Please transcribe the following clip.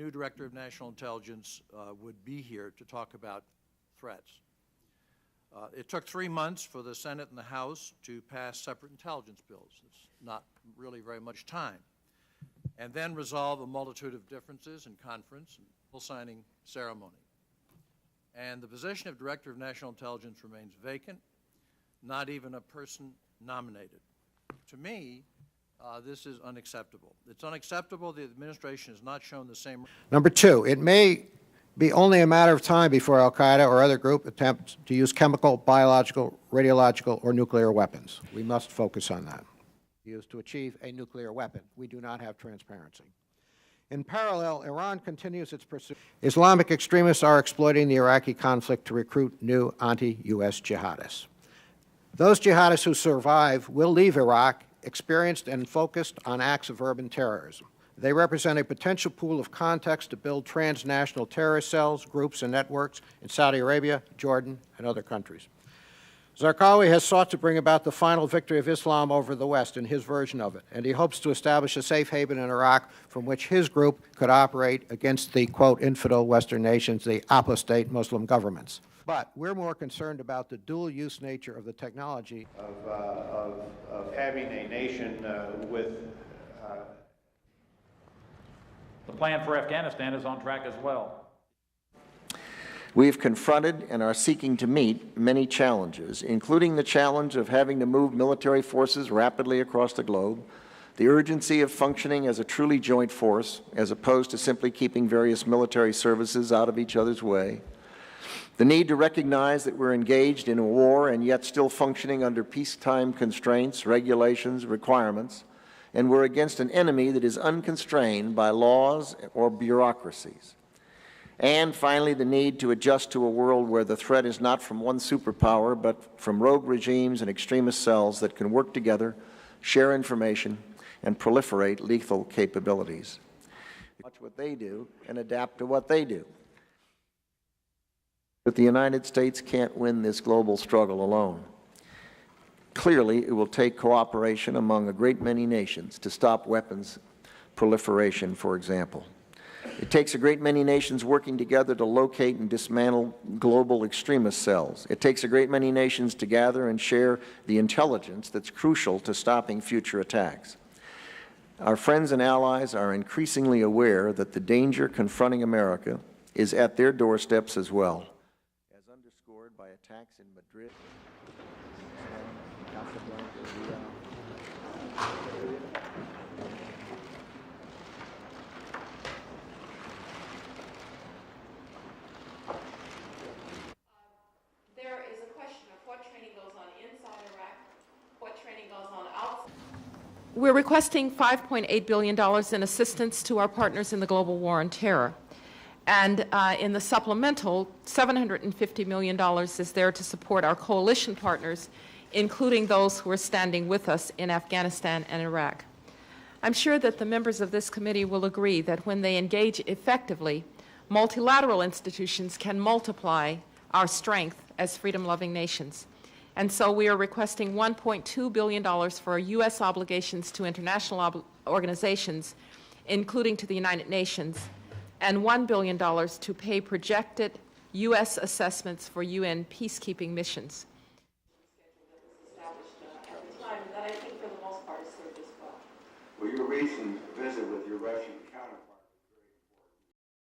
new Director of National Intelligence would be here to talk about threats. It took 3 months for the Senate and the House to pass separate intelligence bills. It's not really very much time. And then resolve a multitude of differences in conference and bill signing ceremony. And the position of Director of National Intelligence remains vacant, not even a person nominated. To me, this is unacceptable. It's unacceptable the administration has not shown the same. Number two, it may be only a matter of time before al-Qaida or other group attempts to use chemical, biological, radiological, or nuclear weapons. We must focus on that. Used to achieve a nuclear weapon. We do not have transparency. In parallel, Iran continues its pursuit. Islamic extremists are exploiting the Iraqi conflict to recruit new anti-U.S. jihadists. Those jihadists who survive will leave Iraq experienced and focused on acts of urban terrorism. They represent a potential pool of context to build transnational terrorist cells, groups, and networks in Saudi Arabia, Jordan, and other countries. Zarqawi has sought to bring about the final victory of Islam over the West in his version of it, and he hopes to establish a safe haven in Iraq from which his group could operate against the, quote, infidel Western nations, the Opa-state Muslim governments. But we're more concerned about the dual-use nature of the technology. Of having a nation with... The plan for Afghanistan is on track as well. We've confronted and are seeking to meet many challenges, including the challenge of having to move military forces rapidly across the globe, the urgency of functioning as a truly joint force, as opposed to simply keeping various military services out of each other's way, the need to recognize that we're engaged in a war and yet still functioning under peacetime constraints, regulations, requirements, and we're against an enemy that is unconstrained by laws or bureaucracies. And finally, the need to adjust to a world where the threat is not from one superpower, but from rogue regimes and extremist cells that can work together, share information, and proliferate lethal capabilities. Watch what they do and adapt to what they do. But the United States can't win this global struggle alone. Clearly, it will take cooperation among a great many nations to stop weapons proliferation, for example. It takes a great many nations working together to locate and dismantle global extremist cells. It takes a great many nations to gather and share the intelligence that's crucial to stopping future attacks. Our friends and allies are increasingly aware that the danger confronting America is at their doorsteps as well, as underscored by attacks in Madrid, We're requesting $5.8 billion in assistance to our partners in the global war on terror. And in the supplemental, $750 million is there to support our coalition partners, including those who are standing with us in Afghanistan and Iraq. I'm sure that the members of this committee will agree that when they engage effectively, multilateral institutions can multiply our strength as freedom-loving nations. And so we are requesting $1.2 billion for U.S. obligations to international organizations, including to the United Nations, and $1 billion to pay projected U.S. assessments for UN peacekeeping missions. Well, your recent visit with your refugee